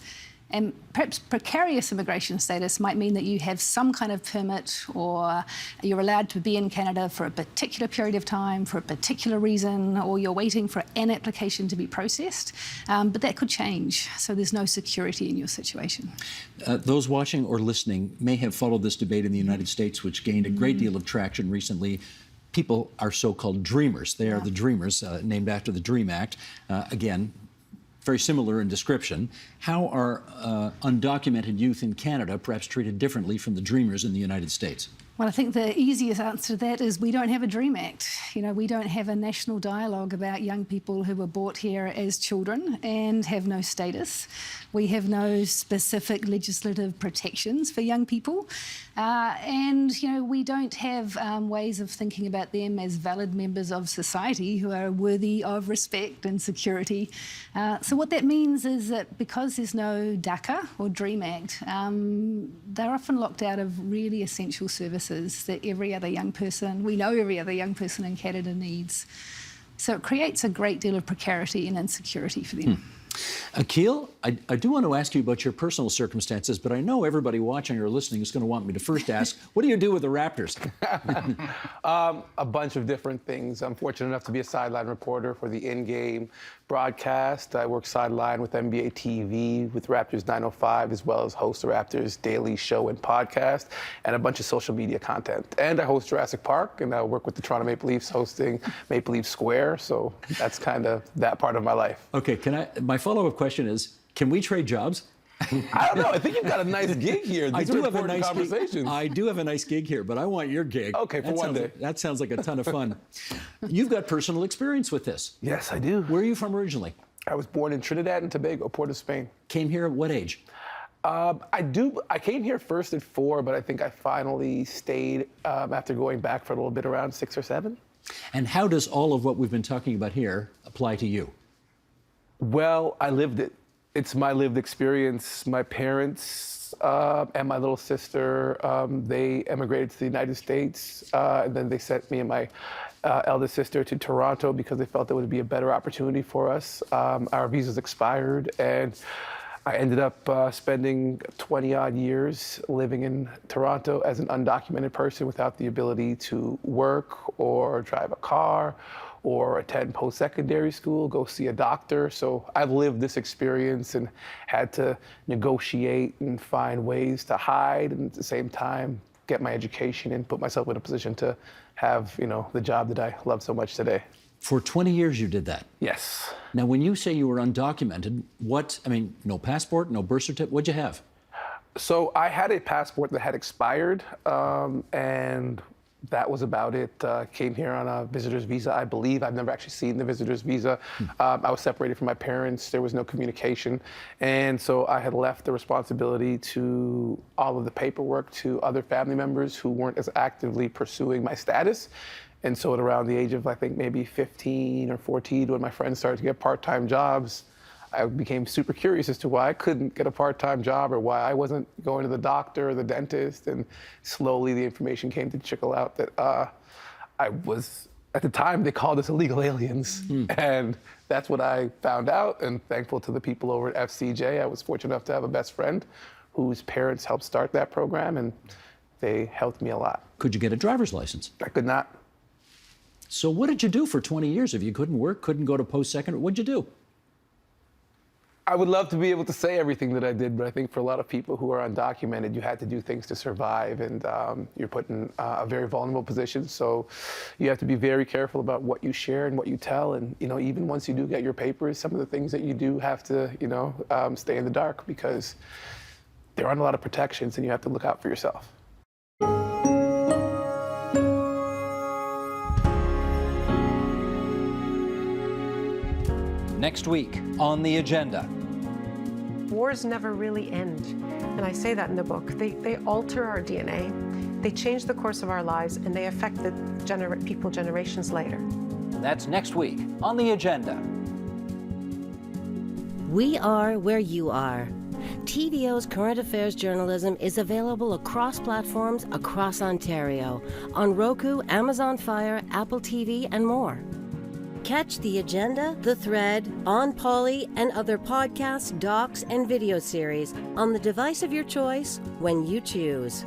Speaker 16: And perhaps precarious immigration status might mean that you have some kind of permit, or you're allowed to be in Canada for a particular period of time, for a particular reason, or you're waiting for an application to be processed. But that could change, so there's no security in your situation.
Speaker 2: Those watching or listening may have followed this debate in the United States, which gained a great deal of traction recently. People are so-called dreamers. They are the dreamers, named after the DREAM Act. Again, very similar in description. How are undocumented youth in Canada perhaps treated differently from the dreamers in the United States?
Speaker 16: Well, I think the easiest answer to that is we don't have a DREAM Act. We don't have a national dialogue about young people who were brought here as children and have no status. We have no specific legislative protections for young people. We don't have ways of thinking about them as valid members of society who are worthy of respect and security. So what that means is that because there's no DACA or DREAM Act, they're often locked out of really essential services that every other young person in Canada needs. So it creates a great deal of precarity and insecurity for them.
Speaker 2: Akil, I do want to ask you about your personal circumstances, but I know everybody watching or listening is going to want me to first ask, what do you do with the Raptors?
Speaker 17: A bunch of different things. I'm fortunate enough to be a sideline reporter for the in-game broadcast. I work sideline with NBA TV, with Raptors 905, as well as host the Raptors daily show and podcast, and a bunch of social media content. And I host Jurassic Park, and I work with the Toronto Maple Leafs hosting Maple Leaf Square, so that's kind of that part of my life.
Speaker 2: Okay, my follow-up question is, can we trade jobs?
Speaker 17: I don't know. I think you've got a nice gig here. These are important conversations.
Speaker 2: I do have a nice gig here, but I want your gig.
Speaker 17: Okay, for one day.
Speaker 2: That sounds like a ton of fun. You've got personal experience with this.
Speaker 17: Yes, I do.
Speaker 2: Where are you from originally?
Speaker 17: I was born in Trinidad and Tobago, Port of Spain.
Speaker 2: Came here at what age?
Speaker 17: I came here first at 4, but I think I finally stayed after going back for a little bit, around 6 or 7.
Speaker 2: And how does all of what we've been talking about here apply to you?
Speaker 17: Well, I lived it. It's my lived experience. My parents and my little sister, they emigrated to the United States, and then they sent me and my eldest sister to Toronto because they felt there would be a better opportunity for us. Our visas expired, and I ended up spending 20-odd years living in Toronto as an undocumented person without the ability to work or drive a car or attend post-secondary school, go see a doctor. So I've lived this experience and had to negotiate and find ways to hide and at the same time get my education and put myself in a position to have, the job that I love so much today.
Speaker 2: For 20 years you did that?
Speaker 17: Yes.
Speaker 2: Now, when you say you were undocumented, no passport, no birth certificate, what'd you have?
Speaker 17: So I had a passport that had expired, and that was about it. Came here on a visitor's visa, I believe. I've never actually seen the visitor's visa. I was separated from my parents. There was no communication. And so I had left the responsibility to all of the paperwork to other family members who weren't as actively pursuing my status. And so at around the age of, I think, maybe 15 or 14, when my friends started to get part-time jobs, I became super curious as to why I couldn't get a part-time job or why I wasn't going to the doctor or the dentist. And slowly the information came to trickle out that I was, at the time, they called us illegal aliens. And that's what I found out. And thankful to the people over at FCJ, I was fortunate enough to have a best friend whose parents helped start that program, and they helped me a lot.
Speaker 2: Could you get a driver's license?
Speaker 17: I could not.
Speaker 2: So what did you do for 20 years if you couldn't work, couldn't go to post-secondary? What'd you do?
Speaker 17: I would love to be able to say everything that I did, but I think for a lot of people who are undocumented, you had to do things to survive, and you're put in a very vulnerable position. So you have to be very careful about what you share and what you tell. And even once you do get your papers, some of the things that you do have to, stay in the dark because there aren't a lot of protections, and you have to look out for yourself.
Speaker 18: Next week on the agenda.
Speaker 19: Wars never really end, and I say that in the book. They alter our DNA, they change the course of our lives, and they affect the people generations later.
Speaker 18: That's next week on the agenda.
Speaker 1: We are where you are. TVO's current affairs journalism is available across platforms across Ontario, on Roku, Amazon Fire, Apple TV, and more. Catch The Agenda, The Thread, OnPoli, and other podcasts, docs, and video series on the device of your choice when you choose.